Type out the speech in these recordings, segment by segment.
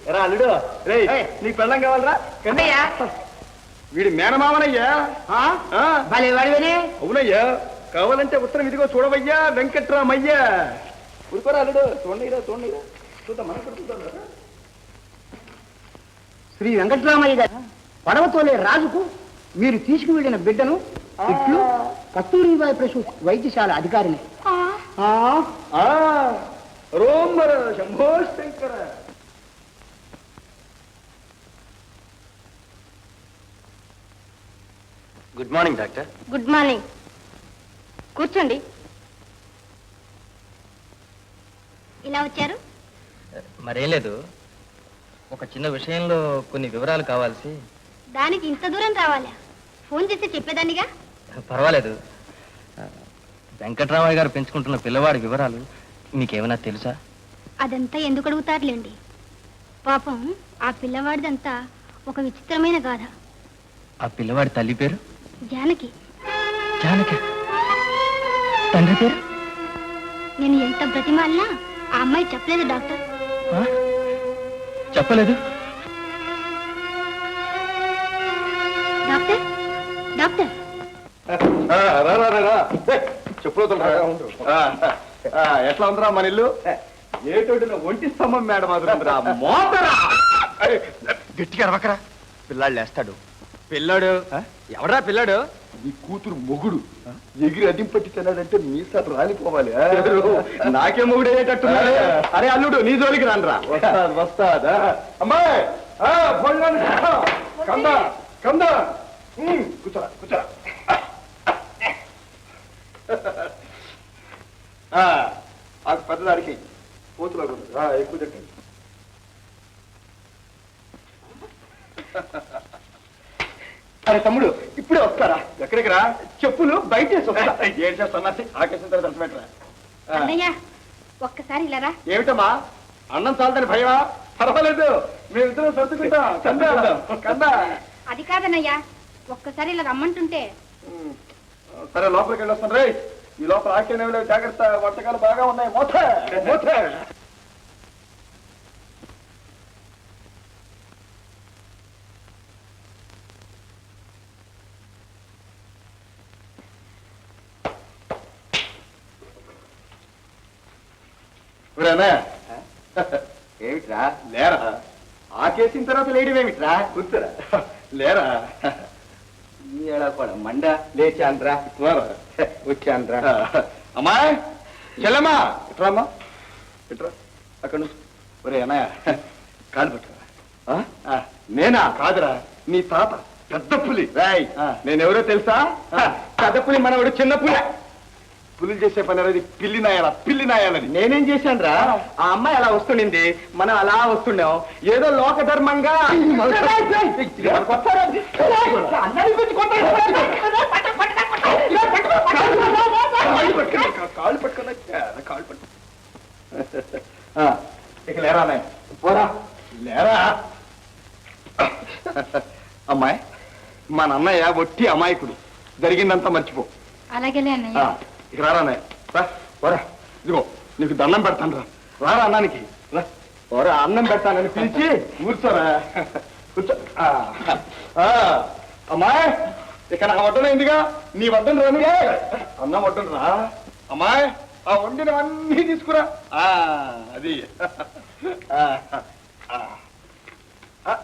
ఎరా అల్లుడు రే నీకు పెళ్ళం కావాలరా కన్నయ్యా వీడి మేనమావనయ్యా భలే వాడివనే అవునయ్యా కావాలంటే ఉత్తరం ఇదిగో చూడవయ్యా వెంకట్రామయ్యా ఊరుకోరా అల్లుడు చూడండిరా చూద్దాం మన చూద్దాం శ్రీ వెంకటరామయ్య గారు పడవతోలే రాజుకు మీరు తీసుకువెళ్ళిన బిడ్డను ఇట్లు కస్తూరిబాయి ప్రసూతి వైద్యశాల అధికారిని రోమర Shambho Shankara. Good morning doctor. Good morning. కూర్చోండి. ఇలా వచ్చారు? మరేం లేదు, ఒక చిన్న విషయంలో కొన్ని వివరాలు కావాల్సి. దానికి ఇంత దూరం రావాలా? ఫోన్ చేస్తే చెప్పేదాన్నిగా. పర్వాలేదు. వెంకట్రామయ్య గారు పెంచుకుంటున్న పిల్లవాడి వివరాలు మీకేమైనా తెలుసా? అదంతా ఎందుకు అడుగుతారులేండి. పాపం ఆ పిల్లవాడిదంతా ఒక విచిత్రమైన గాథ. ఆ పిల్లవాడి తల్లి పేరు జానకి. జానకి? తండ్రి పేరు? నేను ఎంత బ్రతిమాలినా ఆ అమ్మాయి చెప్పలేదు డాక్టర్. చెప్పలేదు? డాక్టర్ డాక్టర్ చెప్పులు ఎట్లా ఉందిరా మన ఇల్లు? ఏటోటిన ఒంటి స్తంభం మేడ మాదిరా మోతరా. గట్టిగా రవకరా, పిల్లాడు లేస్తాడు. పిల్లాడు ఎవరా? పిల్లాడు నీ కూతురు మొగుడు ఎగిరి అదింపట్టి తిన్నాడంటే మీసాలు రాలిపోవాలి. నాకే మొగుడు అయ్యేటట్టు. అరే అల్లుడు నీ జోలికి రానరా. వస్తాదా అమ్మాయి? కందా కందా కూర్చోరా కూర్చోరా. ఆ పెద్దదానికి కోతులో ఎక్కువ చెప్పండి. అరే తమ్ముడు ఇప్పుడే వస్తారా? ఎక్కడికి రా? చెప్పులు బయట ఏం చేస్తున్నా ఆకేసిన తర్వాత పెట్టరా. ఒక్కసారి ఇలా రా. ఏమిటమ్మా అన్నం చాలదని భయమా? పర్వాలేదు, మేమిద్దరం సర్దుకుంటాం. కందా అది కాదన్నయ్యా, ఒక్కసారి ఇలా రమ్మంటుంటే. సరే లోపలికి వెళ్ళొస్తాను రే. ఈ లోపల ఆకేనేవి జాగ్రత్త, వంటకాలు బాగా ఉన్నాయి. మోత మోత ఏమిట్రా? లేరా? ఆకేసిన తర్వాత లేడీవేమిట్రా? కూర్చోరా. లేరా? కూడా మండ లేచాంద్రా వచ్చాంద్రా. అమ్మాయి చెల్లమ్మా ఇట్రామ్మా, ఇట్రా. అక్కడ ఒరే అన్నయ్య కాలు పట్టురా. నేనా? కాదురా, నీ తాత పెద్ద పులి. రాయ్ నేనెవరో తెలుసా? పెద్ద పులి మనవాడు చిన్న పులి. పులిలు చేసే పని అనేది పిల్లి నాయాలా, పిల్లి నాయాలని. నేనేం చేశాను రా? ఆ అమ్మాయి అలా వస్తుండింది, మనం అలా వస్తుండాం. ఏదో లోక ధర్మంగా కాళ్ళు పట్టుకున్నా కాళ్ళు పట్టు. ఇక లేరా పోరా, లేరా. అమ్మాయి మా నాన్నయ్య ఒట్టి అమాయకుడు, జరిగిందంతా మర్చిపో. అలాగేలే అన్నయ్య. ఇక రారా పోరా. ఇదిగో నీకు దండం పెడతాను రా. రారా అన్నానికి రా. పోరా, అన్నం పెడతానని పిలిచి కూర్చోరా. కూర్చో. అమ్మాయి ఇక నా వడ్డనైందిగా, నీ వడ్డను రాను. అన్నం వడ్డను రా. అమ్మాయి ఆ వండినవన్నీ తీసుకురా. అది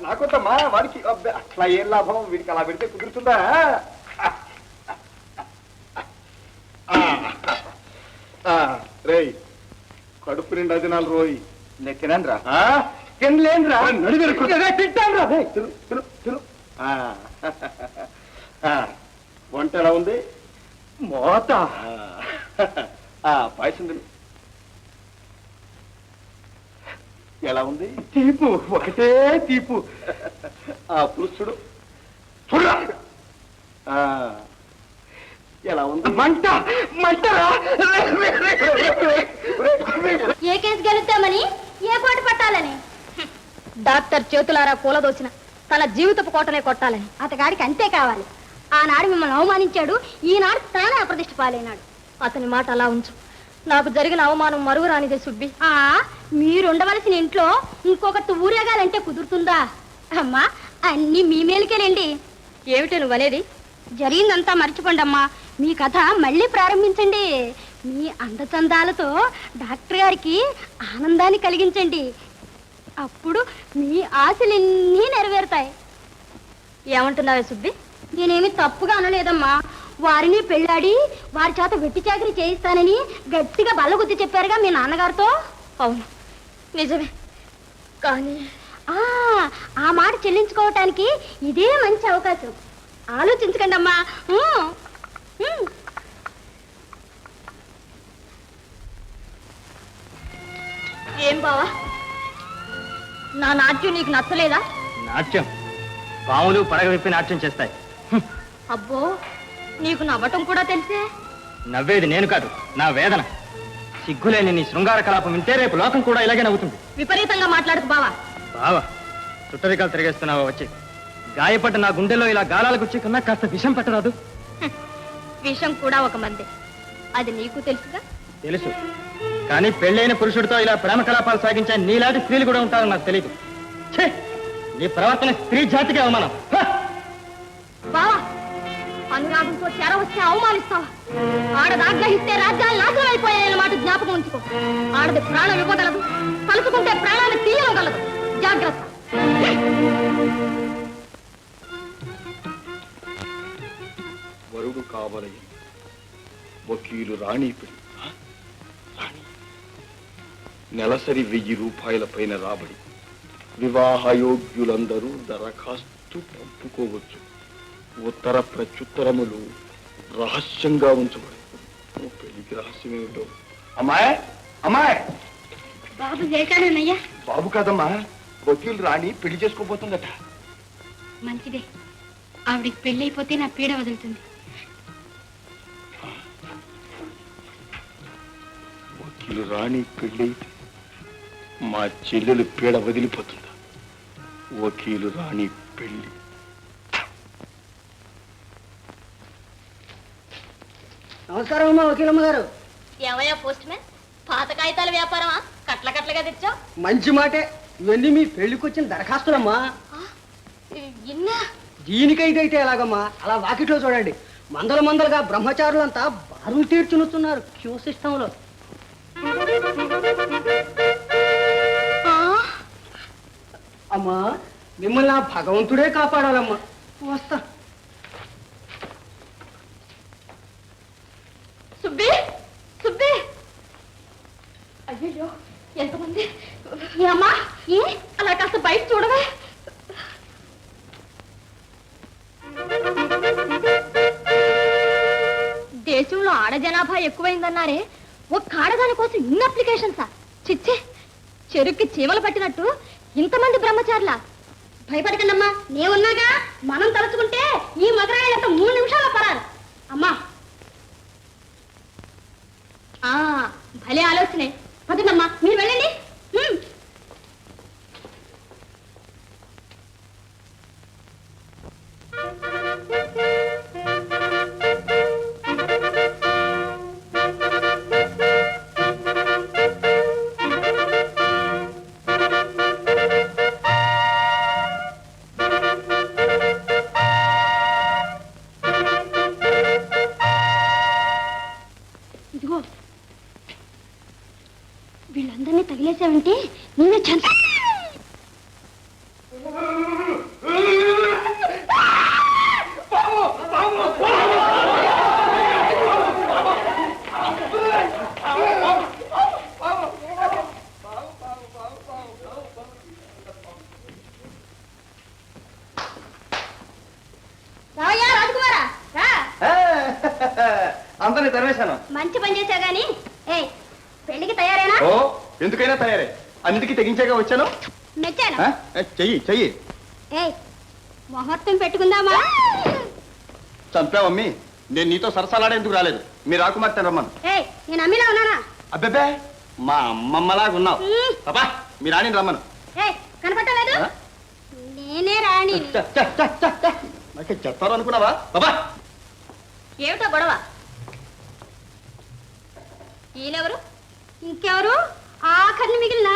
నాకొద్దమ్మా, వాడికి అట్లా ఏం లాభం? వీడికి అలా పెడితే కుదురుతుందా? రేయ్ కడుపు నిండా దినాలు రోయి. నేను తినరా? తినలేనురా. తింటాను రా. వంట ఎలా ఉంది? మోత. పాయసం తిను. ఎలా ఉంది? తీపు, ఒకటే తీపు. పులుసుడు చూడరా. ఎలా ఉంది? మంట మంటరా. ఏ కేసు గెలుద్దామని, ఏ పోటీ పట్టాలని డాక్టర్ చేతులారా కూలదోసిన తన జీవితపు కోటనే కొట్టాలని అతగాడికి అంతే కావాలి. ఆనాడు మిమ్మల్ని అవమానించాడు, ఈనాడు తానే అప్రదిష్ట పాలైనాడు. అతని మాట అలా ఉంచు. నాకు జరిగిన అవమానం మరువురానిదే సుబ్బి. మీరు ఉండవలసిన ఇంట్లో ఇంకొకటి ఊరేగాలంటే కుదురుతుందా? అమ్మా అన్ని మీ మేలుకేనండి. ఏమిటి నువ్వు అనేది? జరిగిందంతా మర్చిపోండి అమ్మా. మీ కథ మళ్ళీ ప్రారంభించండి. మీ అందచందాలతో డాక్టర్ గారికి ఆనందాన్ని కలిగించండి. అప్పుడు మీ ఆశలన్నీ నెరవేరుతాయి. ఏమంటున్నావే సుబ్బి? నేనేమి తప్పుగా అనలేదమ్మా. వారిని పెళ్ళాడి వారి చేత వెట్టి చాకరీ చేయిస్తానని గట్టిగా బల్లగుద్ది చెప్పారుగా మీ నాన్నగారితో. అవును నిజమే, కానీ ఆ మాట చెల్లించుకోవటానికి ఇదే మంచి అవకాశం. ఆలోచించకండి అమ్మా. ఏం బావా, నా నాట్యం నీకు నచ్చలేదా? నాట్యం పాములు పడగ విప్పి నాట్యం చేస్తాయి. అబ్బో, నీకు నవ్వటం కూడా తెలిసే. నవ్వేది నేను కాదు, నా వేదన. సిగ్గులేని నీ శృంగార కలాపం వింటే రేపు లోకం కూడా ఇలాగే నవ్వుతుంది. విపరీతంగా మాట్లాడుకు బావా. బావా, చుట్టరికాలు తిరిగేస్తున్నావా? వచ్చి గాయపడ్డ నా గుండెలో ఇలా గాలాలకు వచ్చి కన్నా కాస్త విషం పెట్టరాదు? విషం కూడా ఒక మందే, అది నీకు తెలుసుగా. తెలుసు, కానీ పెళ్ళైన పురుషుడితో ఇలా ప్రేమ కలాపాలు సాగించే నీలాంటి స్త్రీలు కూడా ఉంటారని నాకు తెలియదు. ఛే, నీ ప్రవర్తన స్త్రీ జాతికి అవమానం. బావా, అనురాగంతో చెర వస్తే అవమానిస్తావా? ఆడదాగ్రహిస్తే రాజ్యాలు నాశనం అయిపోయాయన్న మాట జ్ఞాపకం ఉంచుకో. ఆడది ప్రాణం ఇవ్వగలదు, కలుసుకుంటే ప్రాణాన్ని తీయగలదు. జాగ్రత్త. వరుడు కావలయ వకీలు రాణి పెళ్లి. నెలసరి 1000 రూపాయల పైన రాబడి. వివాహయోగ్యులందరూ దరఖాస్తు పంపుకోవచ్చు. ఉత్తర ప్రత్యుత్తరములు రహస్యంగా ఉంచబడి. పెళ్లికి రహస్యం ఏమిటో. అమ్మాయి అమ్మాయి. బాబు చేశానయ్యా. బాబు కాదమ్మా, వకీలు రాణి పెళ్లి చేసుకోబోతుందట. మంచిదే, ఆవిడికి పెళ్లి అయిపోతే నా పీడ వదులుతుంది. వకీలు రాణి పెళ్లి మా చెల్లెలు పీడ వదిలిపోతుందా? వకీలు రాణి పెళ్లి. నమస్కారం అమ్మా వకీలమ్మ గారు. ఏమయ్యా పోస్ట్ మ్యాన్, పాత కాగితాల వ్యాపారమా? కట్ల కట్లగా తెచ్చావు. మంచి మాటే. ఇవన్నీ మీ పెళ్లికి వచ్చిన దరఖాస్తులమ్మా. దీనికైతే ఎలాగమ్మా? అలా వాకిట్లో చూడండి, మందల మందలుగా బ్రహ్మచారులంతా బారులు తీర్చునుస్తున్నారు క్యూ సిస్టంలో. అమ్మా, మిమ్మల్ని ఆ భగవంతుడే కాపాడాలమ్మా. వస్తా. సుబ్బి, సుబ్బి. అయ్యో, ఎంతమంది! అమ్మా, ఏ అలా కాస్త బయట చూడవే. దేశంలో ఆడ జనాభా ఎక్కువైందన్నారే, ఒక్క ఆడదాని కోసం ఇన్ని అప్లికేషన్సా? చిచ్చే, చెరుక్కి చీమలు పట్టినట్టు ఇంతమంది బ్రహ్మచారుల. భయపడకండమ్మా, నేనున్నాగా. మనం తలుచుకుంటే ఈ మగరాయిలంతా 3 నిమిషాల్లో పరారు. అమ్మా, భలే ఆలోచనే. పదండమ్మా, మీరు వెళ్ళండి. ఇదిగో, వీళ్ళందరినీ తగిలేసావంటే నేనే చంత. రాజకుమారా, అందరినీ తరివేశాను. మంచి పని చేశా గాని పెళ్లికి తయారేనా? ఓ, ఎందుకైనా తయారే. అన్నిటికీ తెగించాగా వచ్చాను. మెచ్చాను. చెయ్యి చెయ్యి. ముహూర్తం పెట్టుకుందామా? చంపావమ్మి, నేను నీతో సరసాలాడేందుకు రాలేదు. మీ రాకుమార్తె రమ్మను. నేను అమ్మిలా ఉన్నానా? అబ్బెబ్బే, మా అమ్మమ్మలాగా ఉన్నావు. పాపా, మీ రాణిని రమ్మను. కనపట్టలేదు? నేనే రాణి. నాకే చెప్తారు అనుకున్నావా? బాబా, ఏమిటో గొడవ? ఈయనెవరు? ఇంకెవరు? ఆ ఆఖరిని మిగిలిన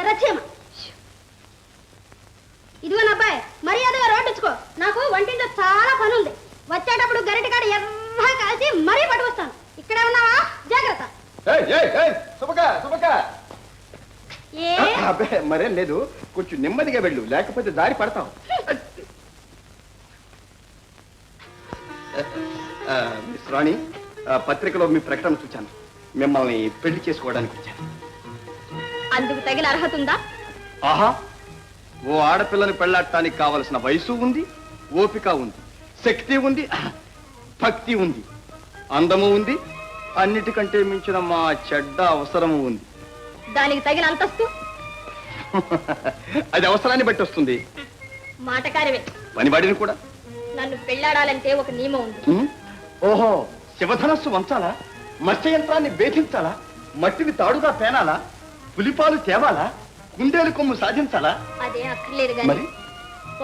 ఎర్రచీమ. ఇదిగో నా అబ్బాయి, మర్యాదగా రోడ్డుచ్చుకో. నాకు వంటింట్లో చాలా పని ఉంది. వచ్చేటప్పుడు గరిట కాడ ఎర్రగా కాల్చి మరీ పట్టు వస్తాను. ఇక్కడే ఉన్నావా? జాగ్రత్త. మరేం లేదు, కొంచెం నెమ్మదిగా వెళ్ళు, లేకపోతే దారి పడతాం. మిస్ రాణి, పత్రికలో మీ ప్రకటన చూచాను. మిమ్మల్ని పెళ్లి చేసుకోవడానికి వచ్చాను. అందుకు తగిన అర్హత ఉందా? ఆహా, ఓ ఆడపిల్లని పెళ్లాడటానికి కావలసిన వయసు ఉంది, ఓపిక ఉంది, శక్తి ఉంది, భక్తి ఉంది, అందము ఉంది, అన్నిటికంటే మించిన మా చెడ్డ అవసరము ఉంది. దానికి తగిన అంతస్తు? అది అవసరాన్ని బట్టి వస్తుంది. మాటకారివే. పనివాడిని కూడా. నన్ను పెళ్లాడాలంటే ఒక నియమం ఉంది. ఓహో, శివధనస్సు వంచాలా? మత్స్య యంత్రాన్ని భేదించాలా? మట్టిని తాడుగా పేనాలా? పులిపాలు తేవాలా? కుందేలు కొమ్ము సాధించాలా? అదే అక్కర్లేదు మరి గాని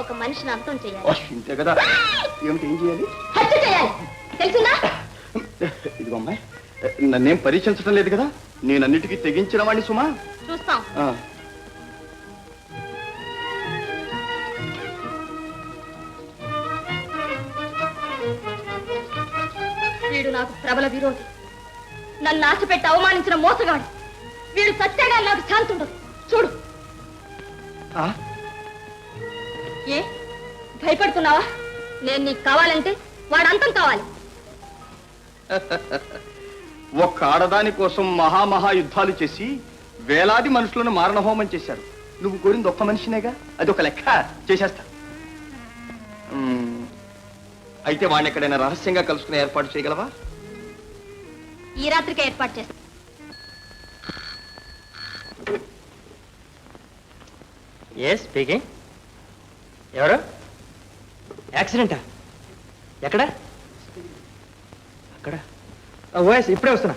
ఒక మనిషిని అంతం చేయాలి. ఇంతే కదా. ఏమిటి, ఏం చేయాలి? హత్య చేయాలి. తెలిసిందా? ఇదిగో అమ్మాయి, నన్నేం పరీక్షించడం లేదు కదా. నేనన్నిటికీ తెగించిన వాణ్ణి సుమా. చూస్తాం. వీడు నాకు ప్రబల విరోధి. నన్ను ఆశపెట్టి అవమానించిన మోసగాడు. వీడు సత్యాగా నాకు శాంతి ఉండదు. చూడు. ఏ భయపడుతున్నావా? నేను నీకు కావాలంటే వాడు అంతం కావాలి. ఒక్క ఆడదాని కోసం మహామహా యుద్ధాలు చేసి వేలాది మనుషులను మారణహోమం చేశారు. నువ్వు కోరింది ఒక్క మనిషినేగా, అది ఒక లెక్క. చేసేస్తా. అయితే వాడిని ఎక్కడైనా రహస్యంగా కలుసుకునే ఏర్పాటు చేయగలవా? ఈ రాత్రికి ఏర్పాటు చేస్తా. స్పీకింగ్. ఎవరు? యాక్సిడెంటా? ఎక్కడ? అక్కడ. ఓఎస్, ఇప్పుడే వస్తున్నా.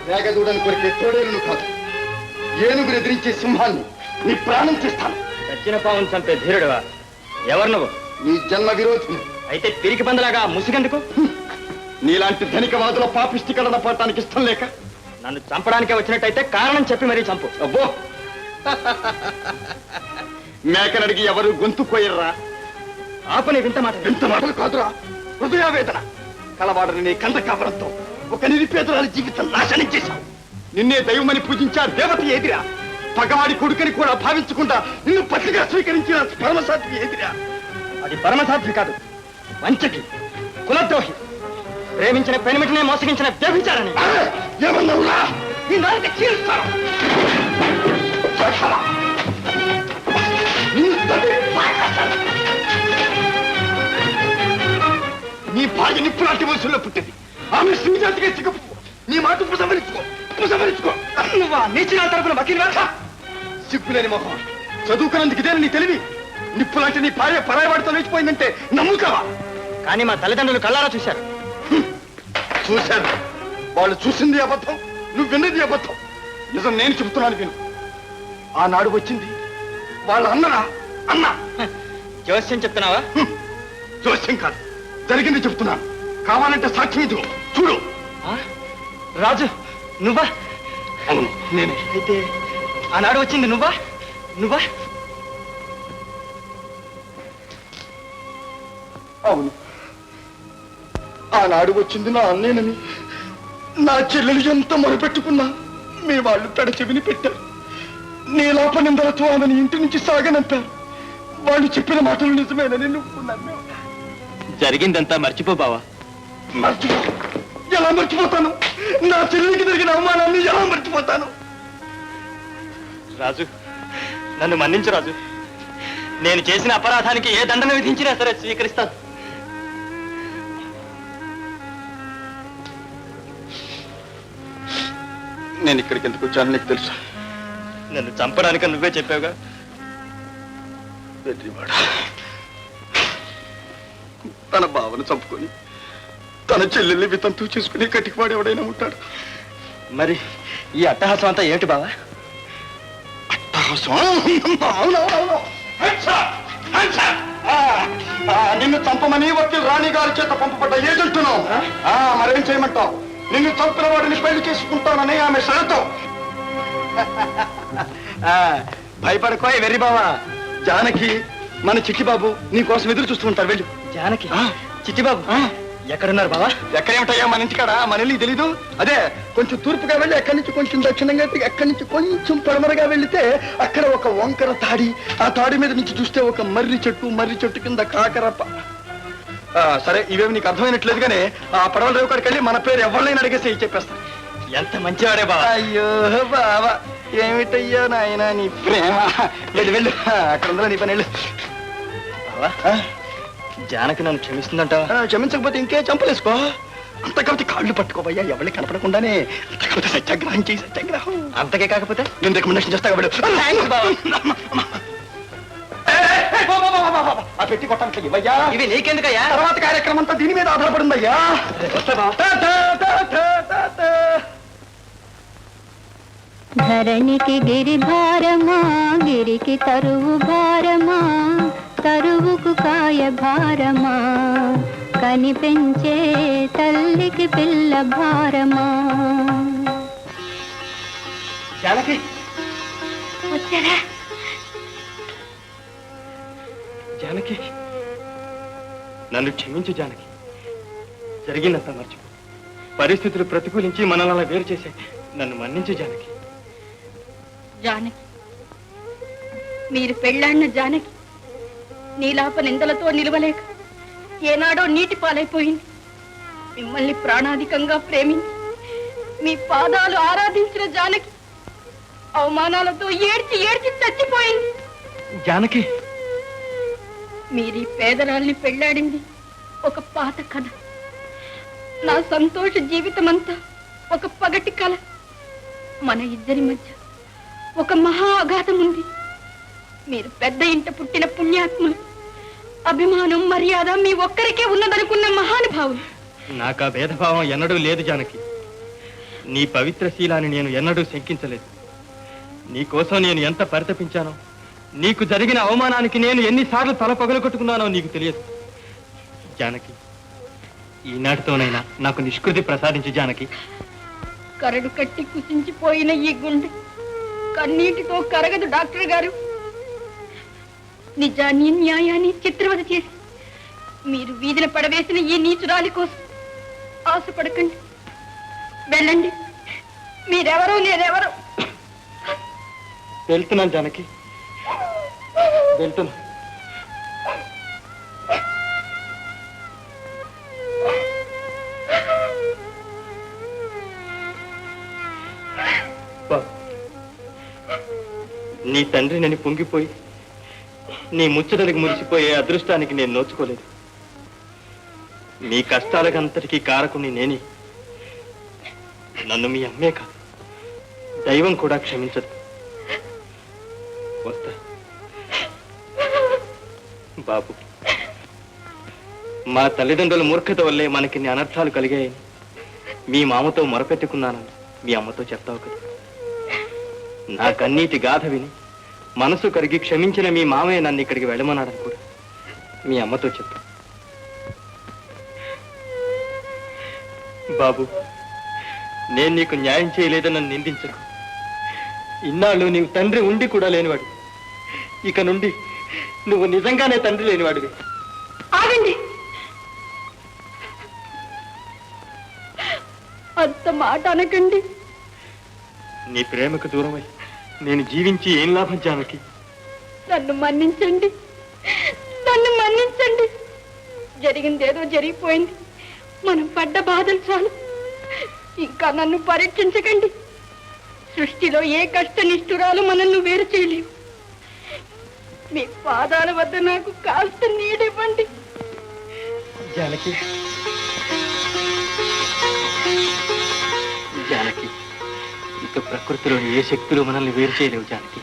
వేగదూడని కొరికే తోడేలను కాదు, ఏనుగును ఎదిరించే సింహాన్ని నీ ప్రాణం చేస్తాను. చచ్చిన పావును చంపే ధీరుడువా? ఎవరు నువ్వు? నీ జన్మ విరోధి. అయితే పిరికి బందలాగా ముసిగెందుకు? నీలాంటి ధనికవాదుల పాపిష్టికరణ పడటానికి ఇష్టం లేక నన్ను చంపడానికే వచ్చినట్టయితే కారణం చెప్పి మరీ చంపు. అబ్బో, మేకనడిగి ఎవరు గొంతు కోయర్రా? ఆపని వింత మాట. వింత మాటలు కాదురా, హృదయావేదన కలవాడని నీ కంద కావడంతో ఒక నిరుపేదరాలి జీవితం నాశనం చేశావు. నిన్నే దైవమని పూజించా దేవత ఏదిరా? పగవాడి కొడుకని కూడా భావించకుండా నిన్ను పత్రిగా స్వీకరించిన పరమసాధ్వి ఏదిరా? అది పరమసాధ్వి కాదు, వంచకి, కులద్రోహి, ప్రేమించిన పెనిమిటినే మోసగించిన వ్యభిచారని. ఏమన్నావురా? నీ నాలుక చీల్స్తాను. నీ భార్య నిప్పులాంటి వయసులో పుట్టింది. ఆమె శ్రీజాతిగా చిక్కపో. నీ మాట ఉపసంహరించుకో. నువ్వా నీచిన తరపున వకీల్ వేళ? సిగ్గులేని మొహం. చదువుకున్నందుకు ఇదేనా నీ తెలివి? నిప్పులాంటి నీ భార్య పరాయవాడితో లేచిపోయిందంటే నమ్ముతావా? కానీ మా తల్లిదండ్రులు కళ్ళారా చూశారు. చూశారు. వాళ్ళు చూసింది అబద్ధం, నువ్వు విన్నది అబద్ధం. నిజం నేను చెబుతున్నాను విను. ఆనాడు వచ్చింది వాళ్ళ అన్నరా? అన్న. జోస్యం చెప్తున్నావా? జోస్యం కాదు, జరిగింది చెప్తున్నాను. కావాలంటే సాక్ష్యం ఇదిగో చూడు. రాజు, నువ్వా? అవును, నేనే. అయితే ఆనాడు వచ్చింది నువ్వా? అవును, ఆనాడు వచ్చింది నా అన్నేనని నా చెల్లెలు ఎంత మొరపెట్టుకున్నా మీ వాళ్ళు పెడచెవిని పెట్టారు. నీ లోప నిందలతో ఆమెను ఇంటి నుంచి సాగనంపారు. వాళ్ళు చెప్పిన మాటలు నిజమేనని నువ్వు నమ్మావు. జరిగిందంతా మర్చిపో బావా. మర్చిపో? ఎలా మర్చిపోతాను? నా చెల్లికి జరిగిన అవమానాన్ని ఎలా మర్చిపోతాను? రాజు, నన్ను మన్నించు రాజు. నేను చేసిన అపరాధానికి ఏ దండన విధించినా సరే స్వీకరిస్తాను. నేను ఇక్కడికి ఎందుకు వచ్చాను నీకు తెలుసు. నన్ను చంపడానికి నువ్వే చెప్పావుగా. వెర్రివాడా, తన బావను చంపుకొని తన చెల్లెల్ని వితంతు చేసుకుని కట్టివాడు ఎవడైనా ఉంటాడు. మరి ఈ అట్టహాసం అంతా ఏమిటి బావా? అట్టహాసం? అవునవునవును. నిన్ను చంపమని వకీల్ రాణి గారి చేత పంపబడ్డ ఏజెంటును. మరేం చేయమంటావు? నిన్ను చంపిన వాడిని పెళ్లి చేసుకుంటానని ఆమె షరతు. భయపడుకోయ్ వెర్రి బావా. జానకి, మన చిట్టిబాబు నీ కోసం ఎదురు చూస్తూ ఉంటారు. వెళ్ళు. జానకి, చిట్టిబాబు ఎక్కడున్నారు బావా? ఎక్కడేమిటయ్యా, మన ఇంటికాడ. మన ఇల్లు తెలీదు? అదే కొంచెం తూర్పుగా వెళ్ళి ఎక్కడి నుంచి కొంచెం దక్షిణంగా ఎక్కడి నుంచి కొంచెం పడమరగా వెళ్తే అక్కడ ఒక వంకర తాడి. ఆ తాడి మీద నుంచి చూస్తే ఒక మర్రి చెట్టు కింద కాకరప్ప. సరే, ఇవేమి నీకు అర్థమైనట్లేదు కానీ ఆ పడవల రేవు కాడికి వెళ్ళి మన పేరు ఎవరినైనా అడిగేసి చెప్పేస్తాను. ఎంత మంచివాడే బావా. అయ్యో బావా, ఏమిటయ్యా నాయన నీ ప్రేమ. వెళ్ళు వెళ్ళు, అక్కడ ఉందా నీ పని. వెళ్ళు బావా. జానకి నన్ను క్షమిస్తుందంటావా? క్షమించకపోతే ఇంకే చంపలేసుకో. అంత కాబట్టి కాళ్ళు పట్టుకోవయ్యా, ఎవరికి కనపడకుండానే. అంత కాబట్టి సత్యాగ్రహం చేయి. సత్యాగ్రహం. అంతకే కాకపోతే నేను రికమెండేషన్ చేస్తా కాబట్టి ఆ పెట్టి కొట్టడానికి ఇవ్వయ్యా. ఇవి నీకెందుకయ్యా? తర్వాత కార్యక్రమం అంతా దీని మీద ఆధారపడిందయ్యా. ధరణికి గిరి భారమా, గిరికి తరువు భారమా, తరువుకు కాయ భారమా, కనిపెంచే తల్లికి పిల్ల భారమా. జానకి వచ్చారా? జానకి, నన్ను క్షమించు జానకి. జరిగినంత మర్చిపో. పరిస్థితులు ప్రతికూలించి మనల్ని అలా వేరు చేసే. నన్ను మన్నించు జానకి. జానకి, మీరు పెళ్ళాడిన జానకి నీలాప నిందలతో నిలవలేక ఏనాడో నీటి పాలైపోయింది. మిమ్మల్ని ప్రాణాధికంగా ప్రేమించి మీ పాదాలు ఆరాధించిన జానకి అవమానాలతో ఏడ్చి ఏడ్చి చచ్చిపోయింది. జానకి, మీరీ పేదరాల్ని పెళ్ళాడింది ఒక పాత కథ. నా సంతోష జీవితమంతా ఒక పగటి కళ. మన ఇద్దరి మధ్య ఒక మహా అఘాతం ఉంది. మీరు పెద్ద ఇంట పుట్టిన పుణ్యాత్ములు. అభిమానం మర్యాద మీ ఒక్కరికే ఉన్నదనుకున్న మహానుభావులు. నాకు ఆ భేదభావం ఎన్నడూ లేదు జానకి. నీ పవిత్ర శీలాన్ని నేను ఎన్నడూ శంకించలేదు. నీకోసం నేను ఎంత పరితపించానో, నీకు జరిగిన అవమానానికి నేను ఎన్నిసార్లు తల పగలగొట్టుకున్నానో నీకు తెలియదు జానకి. ఈనాటితోనైనా నాకు నిష్కృతి ప్రసాదించు జానకి. కరడు కట్టి కుసించిపోయిన ఈ గుండె కన్నీటితో కరగదు డాక్టర్ గారు. నిజాన్ని న్యాయాన్ని చిత్రవద చేసి మీరు వీధిన పడవేసిన ఈ నీచురాలి కోసం ఆశపడకండి. వెళ్ళండి. మీరెవరో నేనెవరో. వెళ్తున్నాను జానకి, వెళ్తున్నా. నీ తండ్రి నన్ను పొంగిపోయి నీ ముచ్చటలకు మురిసిపోయే అదృష్టానికి నేను నోచుకోలేదు. మీ కష్టాలకంతటికీ కారకుని నేనే. నన్ను మీ అమ్మే కాదు, దైవం కూడా క్షమించదు. వస్తా బాబు. మా తల్లిదండ్రుల మూర్ఖత వల్లే మనకిన్ని అనర్థాలు కలిగాయని మీ మామతో మొరపెట్టుకున్నానని మీ అమ్మతో చెప్తావు కదా. నా కన్నీటి గాథ విని మనసు కరిగి క్షమించిన మీ మామయ్య నన్ను ఇక్కడికి వెళ్ళమన్నాడని కూడా మీ అమ్మతో చెప్పు బాబు. నేను నీకు న్యాయం చేయలేదని నన్ను నిందించకు. ఇన్నాళ్ళు నీవు తండ్రి ఉండి కూడా లేనివాడు. ఇక నుండి నువ్వు నిజంగానే తండ్రి లేనివాడివి. ఆగండి. అంత మాట అనకండి. నీ ప్రేమకు దూరమై నేను జీవించి ఏం లాభం జానకి? నన్ను మన్నించండి, నన్ను మన్నించండి. జరిగిందేదో జరిగిపోయింది. మనం పడ్డ బాధలు చాలు. ఇంకా నన్ను పరీక్షించకండి. సృష్టిలో ఏ కష్ట నిష్ఠురాలు మనల్ని వేరు చేయలేవు. మీ పాదాల వద్ద నాకు కాస్త నీడివ్వండి. జానకి, జానకి, ఇక ఇక ప్రకృతిలోని ఏ శక్తులు మనల్ని వేరు చేయలేవు జానకి.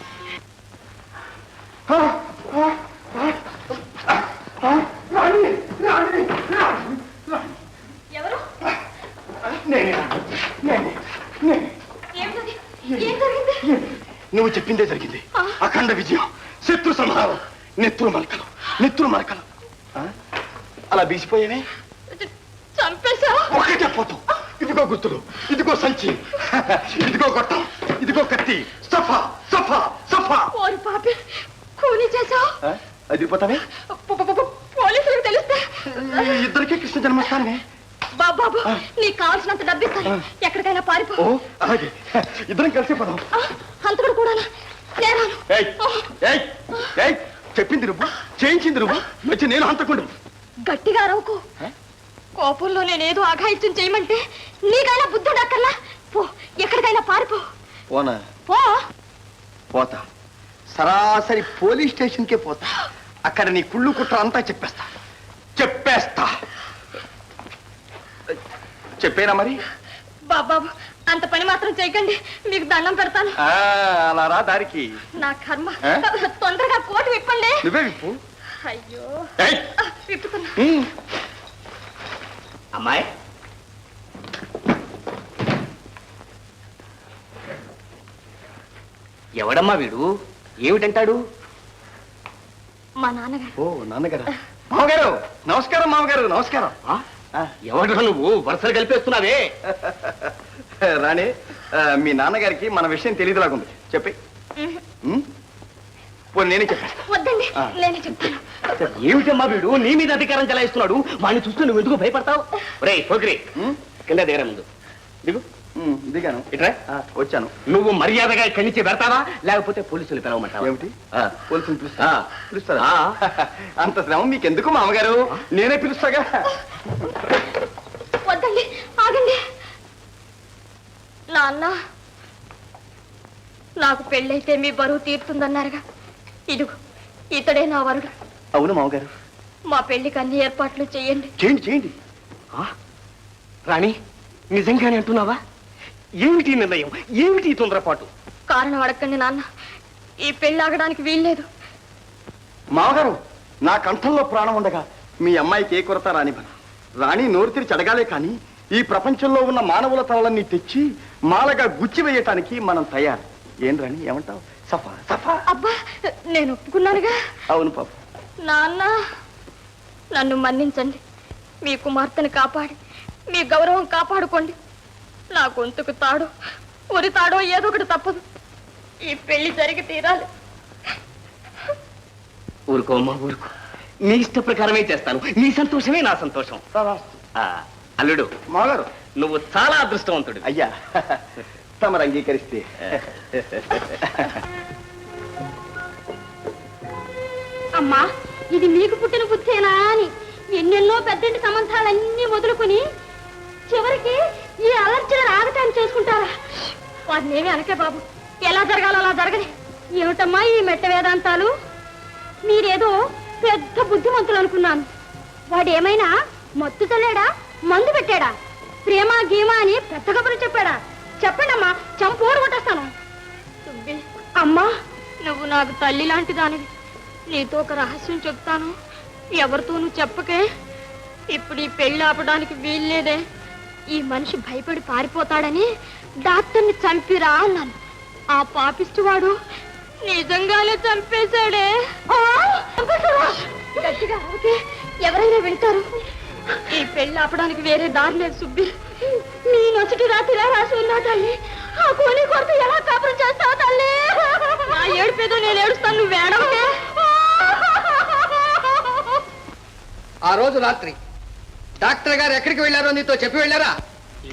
ఎవరు నువ్వు చెప్పిందే జరిగింది. అఖండ విజయం, శత్రు సంహారం, నెత్తురు మరకలు. అలా బీసిపోయానే చంపేశా. ఒకటే పోతూ. ఇదిగో గుర్తులు, ఇదిగో సంచి, ఇదిగో గొట్టం, ఇదిగో కత్తి. సఫా సఫా సఫా. ఓరి పాపి, కూని చేశావు. అది పోతావే. పోలీసులకు తెలిస్తే ఇద్దరికీ కృష్ణ జన్మస్థానమే. బాబు, నీకు కావాల్సినంత డబ్బు ఇస్తాను. ఎక్కడికైనా పారిపో. ఓ అలాగే, ఇద్దరం కలిసి పోదాం. అంతకుడు కూడా చెప్పింది నువ్వు, చేయించింది నువ్వు, వచ్చి నేను హంతకుండా. గట్టిగా అరవకు. కోపంలో నేనేదో అఘాయిత్యం చేయమంటే నీకైనా బుద్ధుడు అక్కర్లా. పో, ఎక్కడికైనా పారిపో. పోనా? పో. పోతా, సరాసరి పోలీస్ స్టేషన్కే పోతా. అక్కడ నీ కుళ్ళు కుట్ర అంతా చెప్పేస్తా. చెప్పేనా మరి? బాబు, అంత పని మాత్రం చేయకండి, మీకు దండం పెడతాను. అలా రా దారికి. నా కర్మ. తొందరగా కోటు విప్పండి. నువ్వే విప్పు. అయ్యో, విప్పుతున్నా. అమ్మాయి, ఎవడమ్మా వీడు? ఏమిటంటాడు? మా నాన్నగారు. ఓ నాన్నగారు. మామగారు నమస్కారం. మామగారు నమస్కారం. ఎవడు నువ్వు వరుసలు కలిపేస్తున్నావే? రాణి, మీ నాన్నగారికి మన విషయం తెలియదులాగుంది. చెప్పి నేనే చెప్పాను. వద్దండి, నేనే చెప్తాను. ఏమిటమ్మా వీడు నీ మీద అధికారం చెలాయిస్తున్నాడు? వాడిని చూస్తూ నువ్వు ఎందుకు భయపడతావు? రే పోకిరి, కింద దిగరా ముందు. దిగు. దిగాను. ఇట్రా. వచ్చాను. నువ్వు మర్యాదగా ఇక్కడి నుంచి పెడతావా, లేకపోతే పోలీసులు పిలవమంటావా? ఏమిటి? పోలీసులు పిలుస్తారా? అంత శ్రమ మీకెందుకు మామగారు, నేనే పిలుస్తాగా. వద్దండి, ఆగండి. నాన్న, నాకు పెళ్ళైతే మీ బరువు తీరుతుందన్నారుగా. ఇదిగో, ఇతడే నా వరుడు. అవును మామగారు. మా పెళ్లికి అన్ని ఏర్పాట్లు చేయండి. చేయండి. రాణి, నిజంగానే అంటున్నావా? ఏమిటి నిర్ణయం, ఏమిటి తొందరపాటు? కారణం అడగండి నాన్న, ఈ పెళ్లి ఆగడానికి వీల్లేదు. మామగారు, నా కంఠంలో ప్రాణం ఉండగా మీ అమ్మాయికి ఏ కొరత రానివ్వను. రాణి నోరు తెరిచి అడగాలే కానీ ఈ ప్రపంచంలో ఉన్న మానవుల తలలన్నీ తెచ్చి మాలగా గుచ్చి వేయటానికి మనం తయారు. ఏం రాణి, ఏమంటావు? సఫా సఫా. అబ్బా, నేను ఒప్పుకున్నానుగా. అవును పాప. నాన్న, నన్ను మన్నించండి. మీ కుమార్తెను కాపాడి మీ గౌరవం కాపాడుకోండి. నా గొంతుకు తాడో ఉరి తాడో ఏదో ఒకటి తప్పదు. ఈ పెళ్లి జరిగి తీరాలి. ఊరుకో అమ్మా, ఊరుకో. నీ ఇష్ట ప్రకారమే చేస్తాను. నీ సంతోషమే నా సంతోషం. అల్లుడు మాగారు, నువ్వు చాలా అదృష్టవంతుడు. అయ్యా, తమరు అంగీకరిస్తే. అమ్మా, ఇది మీకు పుట్టిన బుద్ధేనా అని ఎన్నెన్నో పెద్దంటి సంబంధాలన్నీ వదులుకుని చివరికి ఈ అలర్చన ఆగటాన్ని చేసుకుంటారా? వాటిని ఏమి అనకే బాబు, ఎలా జరగాలో అలా జరగని. ఏమిటమ్మా ఈ మెట్ట వేదాంతాలు? మీరేదో పెద్ద బుద్ధిమంతులు అనుకున్నాను. వాడు ఏమైనా మత్తు చల్లాడా, మందు పెట్టాడా, ప్రేమ గీమా అని పెద్ద కబురు చెప్పాడా? చెప్పండి అమ్మా, చంపోడు కొట్టేస్తాను. అమ్మా, నువ్వు నాకు తల్లి లాంటి దానివి. నీతో ఒక రహస్యం చెప్తాను, ఎవరితోనూ చెప్పకే. ఇప్పుడు ఈ పెళ్లి ఆపడానికి వీల్లేదే. ఈ మనిషి భయపడి పారిపోతాడని డాక్టర్ని చంపిరా అన్నాను. ఆ పాపిష్టి వాడు నిజంగానే చంపేశాడే. గట్టిగా ఓకే, ఎవరైనా వింటారు. ఈ పెళ్లి ఆపడానికి వేరే దారి లేదు సుబ్బి. నీ నొసటి రాత్రి ఇలా రాసి ఉందా తల్లి? ఆ కోని కొరత ఎలా కాపురం చేస్తావు తల్లి? నా ఏడుపేదో నేను ఏడుస్తాను, నువ్వు ఏడవకే. ఆ రోజు రాత్రి డాక్టర్ గారు ఎక్కడికి వెళ్ళారో నీతో చెప్పి వెళ్ళారా?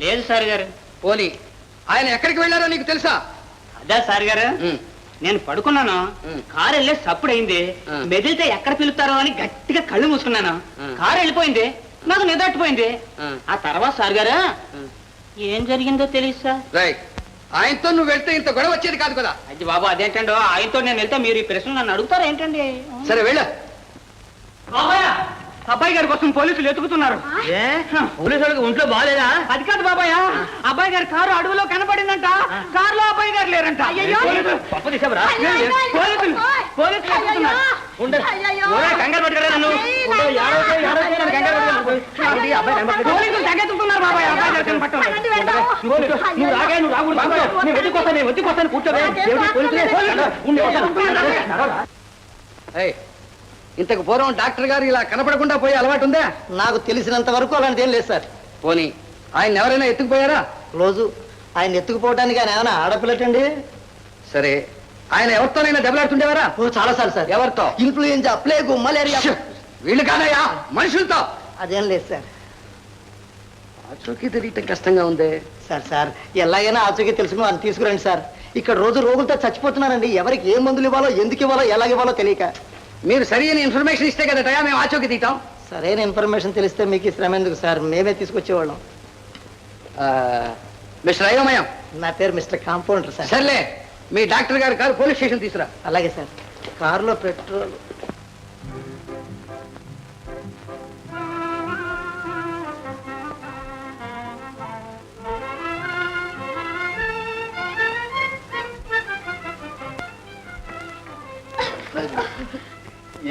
లేదు సార్ గారు. పోనీ ఆయన ఎక్కడికి వెళ్ళారో నీకు తెలుసా? అదే సార్ గారు, నేను పడుకున్నాను, కారు వెళ్ళే సప్పుడు అయింది. మెదిలితే ఎక్కడ పిలుస్తారో అని గట్టిగా కళ్ళు మూసుకున్నాను. కారు వెళ్ళిపోయింది, నాకు నిద్రపోయింది. ఆ తర్వాత సార్ గారు ఏం జరిగిందో తెలియదు సార్. రైట్, ఆయనతో నువ్వు వెళ్తే ఇంత గొడవ వచ్చేది కాదు కదా. అది బాబు, అదేంటండో ఆయనతో నేను వెళ్తే మీరు ఈ ప్రశ్న నన్ను అడుగుతారా ఏంటండి? సరే వెళ్ళు. అబ్బాయి గారి కోసం పోలీసులు ఎతుకుతున్నారు. పోలీసు వాళ్ళకి ఒంట్లో బాగాలేదా? అది కాదు బాబాయ్, అబ్బాయి గారి కారు అడవిలో కనపడిందంట. కారులో అబ్బాయి గారు లేరంట. పోలీసులు ఎతుకుతున్నారు. కంగారు పట్టుకోలే నన్ను. పోలీసులు తగ్గెత్తుతున్నారు బాబాయ్. అబ్బాయి గారు కనపడటం ఇంతకు పూర్వం డాక్టర్ గారు ఇలా కనపడకుండా పోయే అలవాటు ఉందా? నాకు తెలిసినంత వరకు అలాంటిది ఏం లేదు సార్. పోనీ ఆయన ఎవరైనా ఎత్తుకుపోయారా? రోజు ఆయన ఎత్తుకుపోవడానికి ఆయన ఏమైనా ఆడపిల్లటండి? సరే, ఆయన ఎవరితోనైనా దెబ్బలాడుతుండేవారా? చాలా సార్లు సార్. ఎవరితో? Influenza, plague, malaria. వీళ్ళు కాదయ్యా, మనుషులతో. అదేం లేదు సార్. ఆచూకీ తెలియటం కష్టంగా ఉంది. సార్ ఎలాగైనా ఆచూకీ తెలుసుకుని అని తీసుకురండి సార్. ఇక్కడ రోజు రోగులతో చచ్చిపోతున్నారండి. ఎవరికి ఏ మందులు ఇవ్వాలో, ఎందుకు ఇవ్వాలో, ఎలాగ ఇవ్వాలో తెలియక. మీరు సరైన ఇన్ఫర్మేషన్ ఇస్తే కదటయా మేము ఆచూకీ తీయటం. సరైన ఇన్ఫర్మేషన్ తెలిస్తే మీకు ఈ శ్రమ ఎందుకు సార్? మేమే తీసుకొచ్చేవాళ్ళం. మిస్టర్ అయోమయం, నా పేరు మిస్టర్ కాంపౌండర్ సార్. సర్లే, మీ డాక్టర్ గారి కారు పోలీస్ స్టేషన్ తీసుకురా. అలాగే సార్. కారులో పెట్రోల్.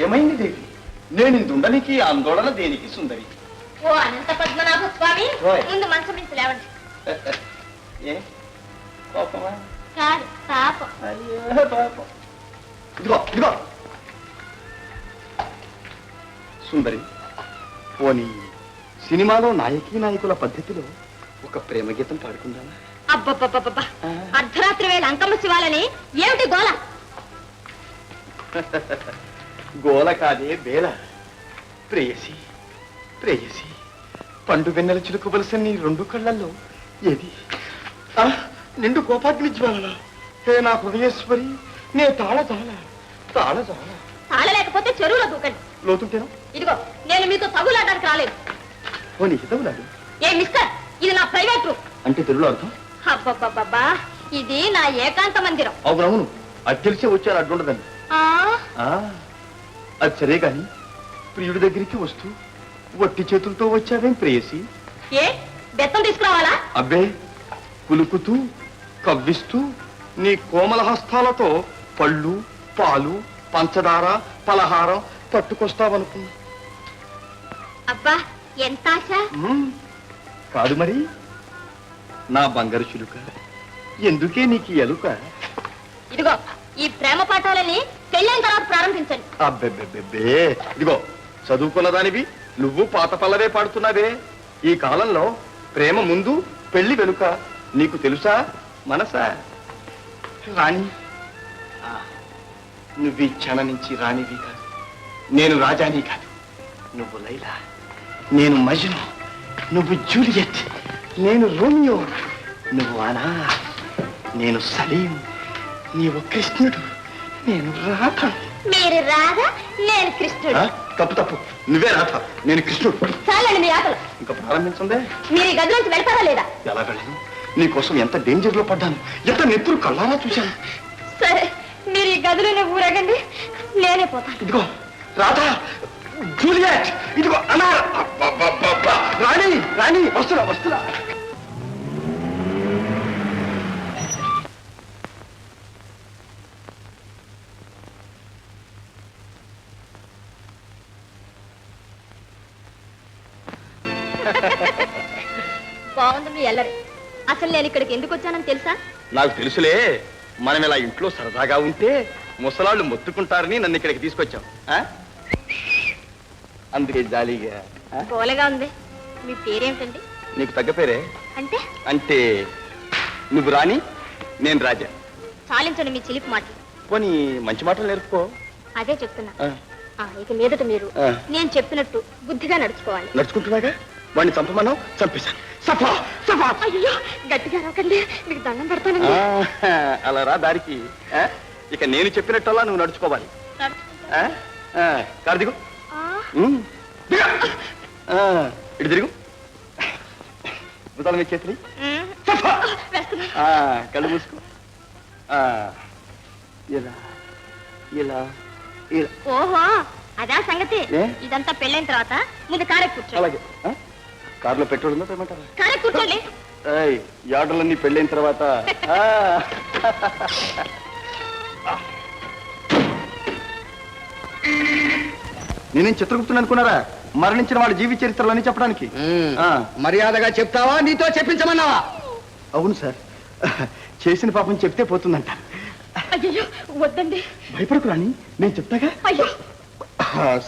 ఏమైంది దేవి? నేను ఇందుండనికి ఆందోళన దేనికి సుందరి? ఓ అనంత పద్మనాభ స్వామి, ఓయ్. ముందు మంచం నుంచి లేవండి. ఏ కోపమా? కాదు, పాపం. అయ్యో పాపం. ఇదిగో సుందరి, పోనీ సినిమాలో నాయకుల పద్ధతిలో ఒక ప్రేమ గీతం పాడుకుందామా? అబ్బబ్బబ్బబ్బా, అర్ధరాత్రి వేళ అంకమ్మ శివాలని ఏమిటి గోల? గోల కాదే బేల. ప్రేయసి పండు వెన్నెల చిలుకవలసిన నీ రెండు కళ్ళల్లో ఏది నిండు కోపాగ్ని జ్వాల. హే నా హృదయేశ్వరి, నే తాళ తాళలేకపోతే చెరువులో దూకండి. లోతుంటేనా? ఇదిగో, నేను మీతో తగులాడడానికి రాలేదు. పోనీ హితవులాడు. ఏ మిస్టర్, ఇది నా ప్రైవేట్ రూమ్. అంటే తెలుగులో అర్థం? అబ్బబ్బబ్బబ్బా, ఇది నా ఏకాంత మందిరం. అవునవును, అది తెలిసే వచ్చాను అడ్డుండదని. అది సరే గాని ప్రియుడి దగ్గరికి వస్తూ వట్టి చేతులతో వచ్చావేం ప్రేయసి? ఏ బెత్తం తీసుకురావాలా? అబ్బే, కులుకుతూ కవ్విస్తూ నీ కోమల హస్తాలతో పళ్ళు, పాలు, పంచదార, పలహారం పట్టుకొస్తావనుకున్నా. అబ్బా, ఎంత ఆశ! కాదు మరి, నా బంగారు చిలుక, ఎందుకే నీకు ఎలుక? ఇదిగో, ఈ ప్రేమ పాఠాలని పెళ్ళైన తర్వాత ప్రారంభించండి. అబ్బెబ్బెబ్బే, ఇదిగో చదువుకున్న దానివి నువ్వు పాత పల్లవే పాడుతున్నావే. ఈ కాలంలో ప్రేమ ముందు పెళ్లి వెనుక. నీకు తెలుసా మనసా? రాణి, నువ్వు ఈ క్షణ నుంచి రాణివి కాదు, నేను రాజాని కాదు. నువ్వు లైలా, నేను మజ్ను, నువ్వు జూలియట్, నేను రోమియో, నువ్వు అనా, నేను సలీం, నీవు కృష్ణుడు, నేను రాధ. మీరు రాధా, నేను కృష్ణుడు. తప్పు, నువ్వే రాధ, నేను కృష్ణుడు. చాలండి మీ ఆటలు. ఇంకా ప్రారంభించందే. మీరు ఈ గదిలోంచి వెళ్తారా లేదా? ఎలా వెళ్ళను? నీకోసం ఎంత డేంజర్ లో పడ్డాను, ఎంత నెత్తురు కళ్ళారా చూశాను. సరే, మీరు ఈ గదిలోనే ఊరగండి, నేనే పోతాను. ఇదిగో రాధా, జూలియట్, ఇదిగో అనా, రాణి వస్తున్నా. బాగుంది మీ ఎల్లరి. అసలు నేను ఇక్కడికి ఎందుకు వచ్చానని తెలుసా? నాకు తెలుసులే, మనం ఇలా ఇంట్లో సరదాగా ఉంటే ముసలాళ్ళు మొత్తుకుంటారని నన్ను ఇక్కడికి తీసుకొచ్చాం. అందుకే జాలీగా. గోలగా ఉంది. మీ పేరేమిటండి? నీకు తగ్గ పేరే. అంటే నువ్వు రాణి, నేను రాజా. చాలించండి మీ చిలిపి మాటలు. పోనీ మంచి మాటలు నేర్పుకో. అదే చెప్తున్నా. ఇక మీదట మీరు నేను చెప్పినట్టు బుద్ధిగా నడుచుకోవాలి. నడుచుకుంటున్నాగా, వాడిని చంపమన్నావు, చంపేశాను. అయ్యో, గట్టిగా రాకండి, మీకు దండం పెడతానండి. అలా రా దారికి. ఇక నేను చెప్పినట్టల్లా నువ్వు నడుచుకోవాలి. కారు దిగు. ఇటు తిరుగు. భుజాల మీద చేతులు కళ్ళు మూసుకో. ఇలా ఇలా ఇలా. ఓహో, అదే సంగతి. ఏ? ఇదంతా పెళ్ళైన తర్వాత ముందు కారే కూర్చోండి. అలాగే కారులో పెట్రోల్ ఉందా పేమంటారా? కారే కూర్చోండి. ఈ ఆటోలన్నీ పెళ్ళైన తర్వాత నేనేం చిత్రగుప్తుని అనుకున్నారా? మరణించిన వాళ్ళ జీవిత చరిత్రలని చెప్పడానికి. మర్యాదగా చెప్తావా నీతో చెప్పించమన్నావా? అవును సార్, చేసిన పాపం చెప్తే పోతుందంట. అయ్యో వద్దండి. భయపడకు రాణి, నేను చెప్తాగా. అయ్యో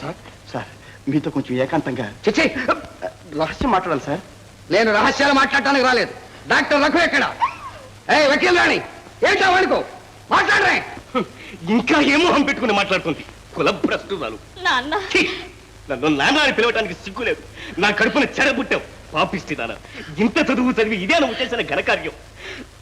సార్ సార్ మీతో కొంచెం ఏకాంతంగా చిచ్చి, రహస్యం మాట్లాడాలి సార్. నేను రహస్యాలు మాట్లాడటానికి రాలేదు. డాక్టర్ రఘు ఎక్కడ? వకీల్ రాణి, ఏంటో వాడుకో మాట్లాడరే. ఇంకా ఏమో పెట్టుకుని మాట్లాడుతుంది. కులభ్రష్టురాలు. నాన్న నన్ను నాన్న అని పిలవటానికి సిగ్గులేదు. నా కడుపున చెడబుట్టావు పాపిస్తున్నాను. ఇంత చదువు చదివి ఇదే నువ్వు చేసిన ఘనకార్యం.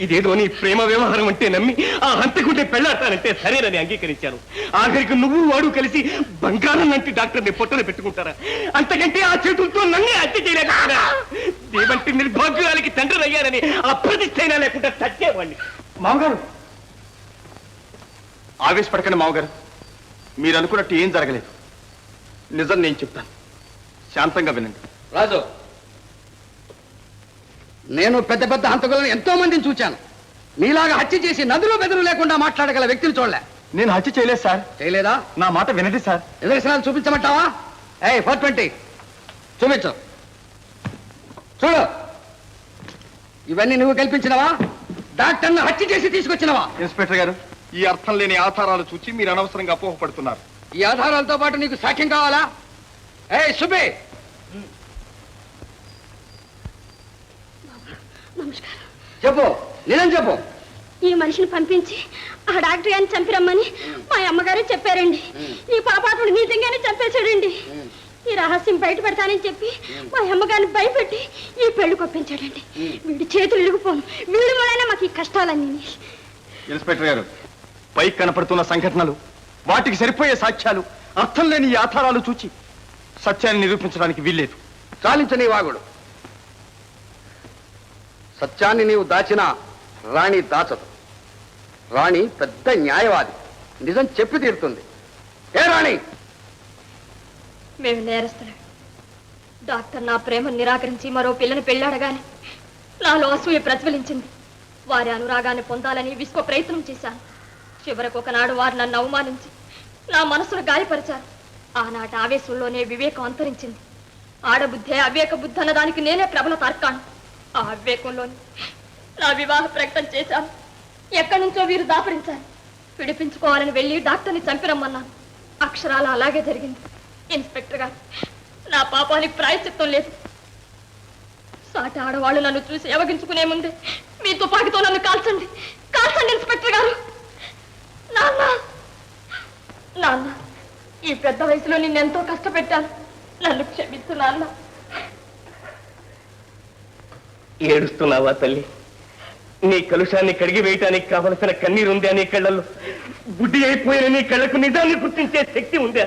ఇదేదో నీ ప్రేమ వ్యవహారం అంటే నమ్మి ఆ హంతకుంటే పెళ్ళాడతానంటే సరేనని అంగీకరించాను. ఆఖరికి నువ్వు వాడు కలిసి బంగారం లాంటి డాక్టర్ని పొట్టన పెట్టుకుంటారా? అంతకంటే ఆ చేతులతో నన్నే హత్య చేయలేకపోయినా దేవంటి నిర్భాగ్యాలకి తండ్రి అయ్యారని అప్రతిష్టైనా లేకుండా తగ్గేవాడిని. మామగారు ఆవేశపడకండి మామగారు, మీరు అనుకున్నట్టు ఏం జరగలేదు. నిజం నేను చెప్తాను, శాంతంగా వినండి. రాజు, నేను పెద్ద పెద్ద హంతకులను ఎంతో మందిని చూచాను. నీలాగా హత్య చేసి నదులు బెదురు లేకుండా మాట్లాడగల వ్యక్తిని చూడలే. నేను హత్య చేయలేదు సార్. చేయలేదా? నా మాట వినండి సార్. నిదర్శనాలు చూపించమంటావా? 420 చూపించు. చూడు, ఇవన్నీ నువ్వు కల్పించినవా? డాక్టర్ను హత్య చేసి తీసుకొచ్చినవా? ఇన్స్పెక్టర్ గారు, ఈ అర్థం లేని ఆధారాలు చూచి మీరు అనవసరంగా అపోహపడుతున్నారు. ఈ ఆధారాలతో పాటు నీకు సాక్ష్యం కావాలా? సుబ్బే, నమస్కారం. చెప్పు, నిజం చెప్పు. ఈ మనిషిని పంపించి ఆ డాక్టర్ గారిని చంపిరమ్మని మా అమ్మగారే చెప్పారండి. ఈ పాపాత్ముడు నిజంగానే చంపేశాడండి. ఈ రహస్యం బయట పెడతానని చెప్పి మా అమ్మగారిని భయపెట్టి ఈ పెళ్లి కొప్పించాడండి. వీడి చేతులు ఇరుగుపోను. వీడి వల్లనే మాకు ఈ కష్టాలన్నీ. ఇన్స్పెక్టర్ గారు, పైకి కనపడుతున్న సంఘటనలు, వాటికి సరిపోయే సాక్ష్యాలు, అర్థం లేని ఈ ఆధారాలు చూచి సత్యాన్ని నిరూపించడానికి వీల్లేదు. చాలించని వాగుడు. సత్యాన్ని నీవు దాచినా రాణి దాచదు. రాణి పెద్ద న్యాయవాది, నిజం చెప్పి తీరుతుంది. ఏ రాణి? మేము నేరస్తులం. డాక్టర్ నా ప్రేమను నిరాకరించి మరో పిల్లని పెళ్ళాడగానే నాలో అసూయ ప్రజ్వలించింది. వారి అనురాగాన్ని పొందాలని విశ్వ ప్రయత్నం చేశాను. చివరకు ఒకనాడు వారు నన్ను అవమానించి నా మనసును గాయపరిచారు. ఆనాటి ఆవేశంలోనే వివేకం అంతరించింది. ఆడబుద్ధే అవివేక బుద్ధి అన్నదానికి నేనే ప్రబల తర్కాను. ఆ అవివేకంలోని నా వివాహ ప్రకటన చేశాను. ఎక్కడి నుంచో వీరు దాపరించారు. విడిపించుకోవాలని వెళ్ళి డాక్టర్ని చంపిరమ్మన్నాను. అక్షరాల అలాగే జరిగింది. ఇన్స్పెక్టర్ గారు, నా పాపానికి ప్రాయశ్చిత్తం లేదు. సాటి ఆడవాళ్ళు నన్ను చూసి ఎవగించుకునే ముందే మీ తుపాకీతో నన్ను కాల్చండి, కాల్చండి ఇన్స్పెక్టర్ గారు. నాన్న, నాన్న, ఈ పెద్ద వయసులో నిన్నెంతో కష్టపెట్టాను. నన్ను క్షమించు నాన్న. ఏడుస్తున్నావా తల్లి? నీ కలుషాన్ని కడిగి వేయటానికి కావలసిన కన్నీరు ఉందా నీ కళ్ళల్లో? గుడ్డి అయిపోయిన నీ కళ్ళకు నిజాన్ని గుర్తించే శక్తి ఉందా?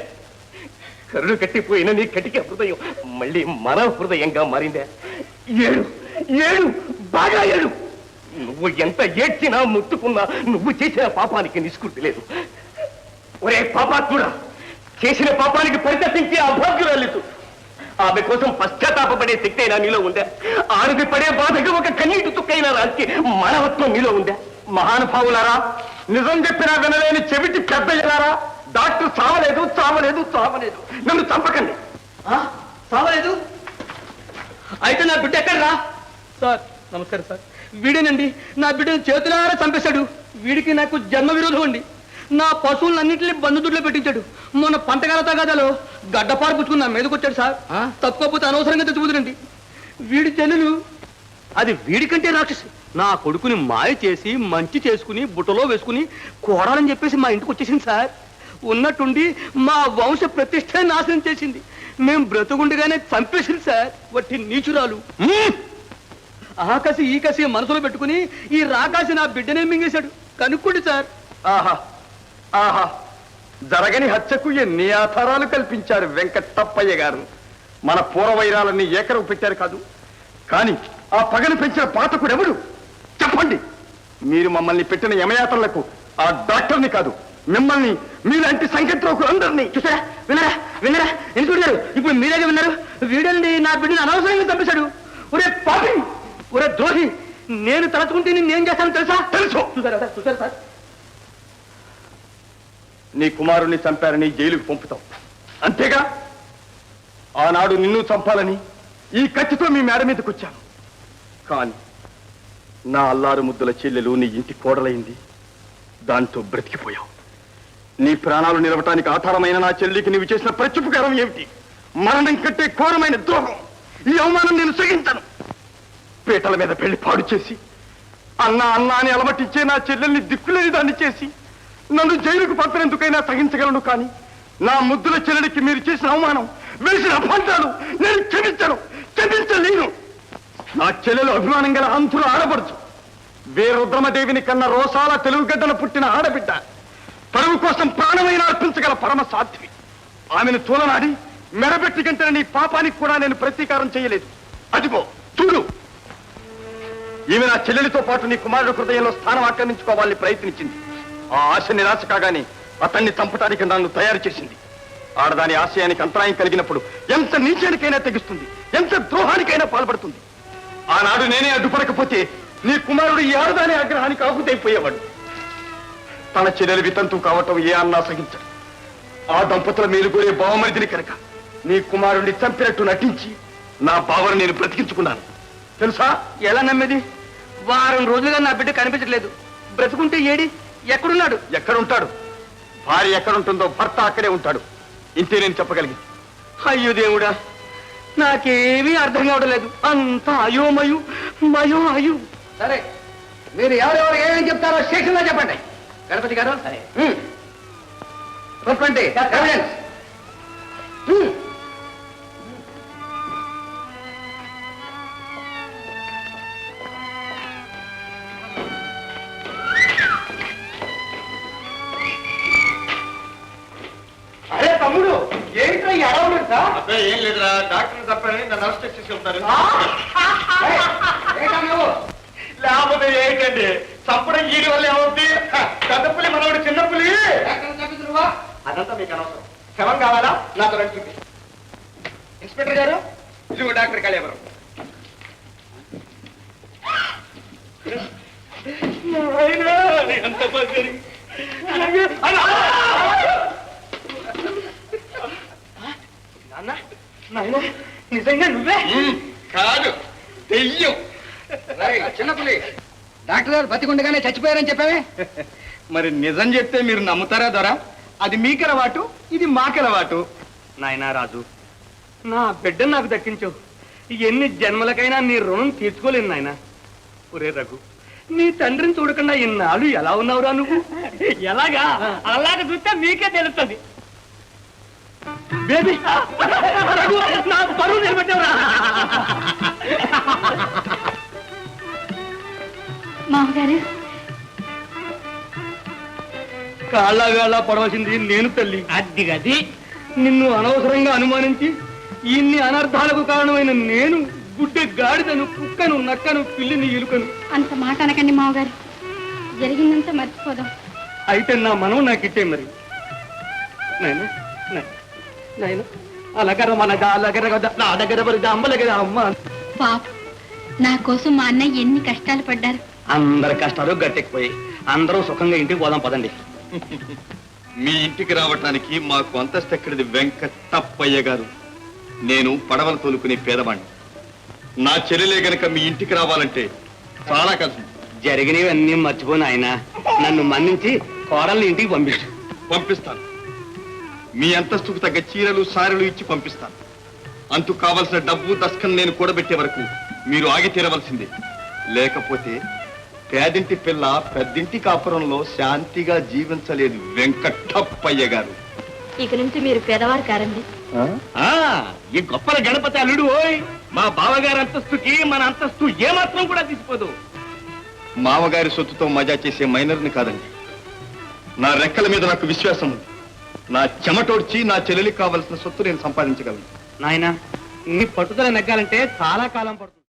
కరుడు కట్టిపోయిన నీ కటిక హృదయం మళ్ళీ మన హృదయంగా మారిందా? ఏడు, ఏడు, బాగా ఏడు. నువ్వు ఎంత ఏడ్చినా ముట్టుకున్నా నువ్వు చేసిన పాపానికి నిష్కృతి లేదు. ఒరే పాపాత్ముడా, చేసిన పాపానికి పరితపించి అభాగ్యురాలితు. ఆమె కోసం పశ్చాత్తాపడే శక్తి అయినా నీలో ఉందా? ఆమెకి పడే బాధగా ఒక కన్నీటి చుక్కైనా రాల్చి మానవత్వం నీలో ఉందా? మహానుభావులారా, నిజం చెప్పినా వినలేని చెవిటి పెద్దయ్యారా, డాక్టర్ చావలేదు, చావలేదు, చావలేదు. నన్ను చంపకండి. చావలేదు? అయితే నా బిడ్డ ఎక్కడ రా? సార్ నమస్కారం సార్. వీడేనండి నా బిడ్డను చేతులారా చంపేశాడు. వీడికి నాకు జన్మ విరోధం అండి. నా పశువులన్నింటినీ బంధుదుడ్లో పెట్టించాడు. మొన్న పంటకాల తగాదాలో గడ్డపారు పుచ్చుకుని నా మీదకి వచ్చాడు సార్. తక్కువపోతే అనవసరంగా తెచ్చుకుదురండి. వీడి చెల్లెలు అది వీడికంటే రాక్షసి. నా కొడుకుని మాయ చేసి మంచి చేసుకుని బుట్టలో వేసుకుని కోడాలని చెప్పేసి మా ఇంటికి వచ్చేసింది సార్. ఉన్నట్టుండి మా వంశ ప్రతిష్ట నాశనం చేసింది. మేము బ్రతుకుండగానే చంపేసింది సార్. వట్టి నీచురాలు. ఆకాశి ఈ కసి మనసులో పెట్టుకుని ఈ రాకాసి నా బిడ్డనే మింగేశాడు. కనుక్కోండి సార్. ఆహా ఆహా, జరగని హత్యకు ఎన్ని ఆధారాలు కల్పించారు వెంకటప్పయ్య గారు. మన పూర్వవైరాలన్నీ ఏకరవు పెట్టారు కాదు, కానీ ఆ పగను పెంచిన పాతకుడెవడు? చెప్పండి. మీరు మమ్మల్ని పెట్టిన యమయాత్రలకు ఆ డాక్టర్ని కాదు, మిమ్మల్ని మీలాంటి సంకేత్రోకులు అందరినీ చూసారా విన్నారా విన్నారా ఎందుకు గారు ఇప్పుడు మీరేగా విన్నారు వీడండి నా బిడ్డని అనవసరంగా చంపేశాడు. ఒరే పాపి, ఒరే ద్రోహి, నేను తలచుకుంటే నేనేం చేస్తాను తెలుసా? తెలుసు. చూసారా సార్, నీ కుమారుణ్ణి చంపారని జైలుకు పంపుతాం, అంతేగా? ఆనాడు నిన్ను చంపాలని ఈ కత్తితో మీ మేడ మీదకి వచ్చాను. కానీ నా అల్లారు ముద్దుల చెల్లెలు నీ ఇంటి కోడలైంది, దాంతో బ్రతికిపోయావు. నీ ప్రాణాలు నిలవటానికి ఆధారమైన నా చెల్లికి నీవు చేసిన ప్రత్యుపకారం ఏమిటి? మరణం కంటే ఘోరమైన ద్రోహం. ఈ అవమానం నేను సహించను. పీటల మీద పెళ్లి పాడు చేసి అన్నా అని అలమటించే నా చెల్లెల్ని దిక్కులేని దాన్ని చేసి నన్ను జైలుకు పంపినందుకైనా సహించగలను. కానీ నా ముద్దుల చెల్లెలికి మీరు చేసిన అవమానం, వేసిన అభంతాలు నేను క్షమించలేను. నా చెల్లెలు అభిమానం గల అంతులు ఆడపడుచు, వీరుద్రమదేవిని కన్న రోసాల తెలుగుగడ్డను పుట్టిన ఆడబిడ్డ, పరువు కోసం ప్రాణమైన అర్పించగల పరమ సాధ్వి. ఆమెను తూలనాడి మెడబెట్టి గంటన నీ పాపానికి కూడా నేను ప్రతీకారం చేయలేదు. అదిగో చూడు, ఈమె నా చెల్లెలితో పాటు నీ కుమారుడు హృదయంలో స్థానం ఆక్రమించుకోవాలని ప్రయత్నించింది. ఆ ఆశ నిరాశ కాగానే అతన్ని చంపటానికి నన్ను తయారు చేసింది. ఆడదాని ఆశయానికి అంతరాయం కలిగినప్పుడు ఎంత నీచానికైనా తెగిస్తుంది, ఎంత ద్రోహానికైనా పాల్పడుతుంది. ఆనాడు నేనే అడ్డుపడకపోతే నీ కుమారుడు ఈ ఆడదాని ఆగ్రహానికి ఆహుతైపోయేవాడు. తన చెల్లెలు వితంతు కావటం ఏ అన్నా సహించడు. ఆ దంపతుల మేలుగోరే బావమరిదిని కనుక నీ కుమారుడిని చంపినట్టు నటించి నా బావను నేను బ్రతికించుకున్నాను. తెలుసా? ఎలా నమ్మేది? వారం రోజులుగా నా బిడ్డ కనిపించట్లేదు. బ్రతుకుంటే ఏడి? ఎక్కడున్నాడు? ఎక్కడుంటాడు? భార్య ఎక్కడుంటుందో భర్త అక్కడే ఉంటాడు. ఇంతే నేను చెప్పగలిగింది. అయ్యో దేవుడా, నాకేమీ అర్థం కావడం లేదు. అంత అయోమయు మయో అయు. సరే, మీరు ఎవరెవరు ఏమేమి చెప్తారో స్టేషన్లో చెప్పండి. గణపతి గారు చెప్పండి. ఎవిడెన్స్. అరే తమ్ముడు, ఏంట్రా ఈ అడవులు? ఏం లేదురా, డాక్టర్ తప్పని నన్ను అరెస్ట్ చేసి ఉంటారు. లేకపోతే ఏంటండి, చంపడం ఈడి వల్ల ఏమవుతుంది? పెద్ద పులి మనోడు చిన్న పులి. అదంతా మీకు అనవసరం. శవం కావాలా? నాతో రండి చూపి. ఇన్స్పెక్టర్ గారు, ఇదిగో డాక్టర్ కళ్యాణం. ఎంత పని నిజంగా నువ్వే? కాదు, దెయ్యం. చిన్నపులి, డాక్టర్ గారు బతికుండగానే చచ్చిపోయారని చెప్పావే. మరి నిజం చెప్తే మీరు నమ్ముతారా దొరా? అది మీకలవాటు, ఇది మాకలవాటు. నాయనా రాజు, నా బిడ్డ నాకు దక్కించు. ఎన్ని జన్మలకైనా నీ రుణం తీర్చుకోలేను నాయన. ఒరే రఘు, నీ తండ్రిని చూడకుండా ఇన్నాళ్ళు ఎలా ఉన్నావురా నువ్వు? ఎలాగా? అలాగ చూస్తే మీకే తెలుస్తుంది. బేబీ, రఘు, నా పరువు నిలబెట్టావురా. మామగారు, కాళ్ళ పడవలసింది నేను తల్లి. అది గది నిన్ను అనవసరంగా అనుమానించి ఇన్ని అనర్థాలకు కారణమైన నేను గుడ్డె గాడిదను, కుక్కను, నక్కను, పిల్లిని, ఇలుకను. అంత మాట అనకండి మామగారు. జరిగిందంతా మర్చిపోదాం. అయితే నా మనం నాకు ఇట్టే మరి. నాయన నాయన అలాగర మన అలాగర నా దగ్గర అమ్మల కదా అమ్మ. పాప, నా కోసం మా అన్నయ్య ఎన్ని కష్టాలు పడ్డారు. అందరి కష్టాలు గట్టెక్కిపోయి అందరూ సుఖంగా ఇంటికి పోదాం పదండి. మీ ఇంటికి రావటానికి మాకు అంతస్తు ఎక్కడిది వెంకటప్పయ్య గారు. నేను పడవలు తోలుకునే పేదవాణ్ణి. నా చెల్లెలే గనక మీ ఇంటికి రావాలంటే చాలా కష్టం. జరిగినవన్నీ మర్చిపోను ఆయన. నన్ను మన్నించి కోడల్ని ఇంటికి పంపిస్తాను. మీ అంతస్తుకు తగ్గ చీరలు, సారెలు ఇచ్చి పంపిస్తాను. అంతకు కావలసిన డబ్బు దస్కం నేను కూడబెట్టే వరకు మీరు ఆగి తీరవలసిందే. లేకపోతే పేదింటి పిల్ల పెద్దింటి కాపురంలో శాంతిగా జీవించలేదు వెంకటప్పయ్య గారు. ఇక నుంచి మీరు పేదవారు కారండి. ఈ గొప్పల గణపతి అల్లుడు ఓయ్, మా బావగారి అంతస్తుకి మన అంతస్తు ఏమాత్రం కూడా తీసిపోదు. మామగారి సొత్తుతో మజా చేసే మైనర్ని కాదండి. నా రెక్కల మీద నాకు విశ్వాసం ఉంది. నా చెమటోడ్చి నా చెల్లెలికి కావలసిన సొత్తు నేను సంపాదించగలను. నాయనా, నీ పట్టుదల నెగ్గాలంటే చాలా కాలం పడుతుంది.